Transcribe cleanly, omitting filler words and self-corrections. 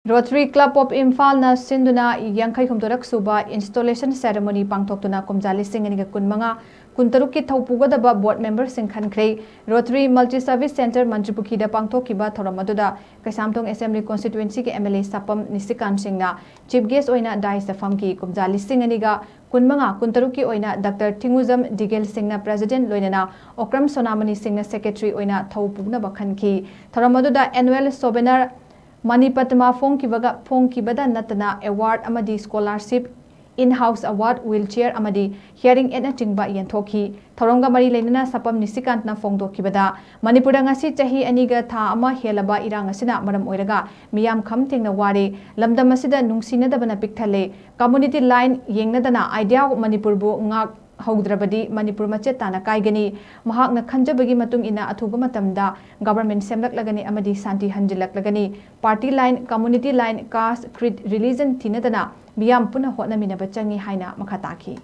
Rotary Club of IMPHAL na SINDUNA Yankai Humdorak SUBA installation ceremony PANGTHOKTUNA Kumja listing and Kunmanga Kuntaruki Pugadaba board members in Khankhre Rotary Multi-Service Center Manjipukida Pangthokiba Thoramaduda Kaisamtong Assembly Constituency ke MLA Sapam Nisikan Singna Chief Guest Oina Dai Safamki Kumja listing aniga Kunmanga Kuntaruki Oina Dr. Tinguzam Digel Singna President Loinana Okram Sonamani Singna Secretary Oina Thawpugna Bakhanki Thoramaduda annual souvenir Manipatma Phongkibada Natana Award Amadi Scholarship In-House Award Wheelchair Amadi Hearing and Chingba Yantoki Thoronga Mari Lenina Sapam Nisikantna Phongdokibada Manipura ngasi chahi aniga tha ama helaba irangasina maram oiraga miyam kham thengna ware lamdam asida nungsinadabana pikthale community line yengnadana idea Manipurbu ngak Haudrabadi Manipur Machet Tana Kaigani Mahakna Khanjabagi Matung ina Athuba Matamda Government Semlak Lagani Amadi Santi Hanjilak Lagani Party line Community line Caste Creed Religion Tinadana Miyam Puna Hotna Minabachangi Haina Makataki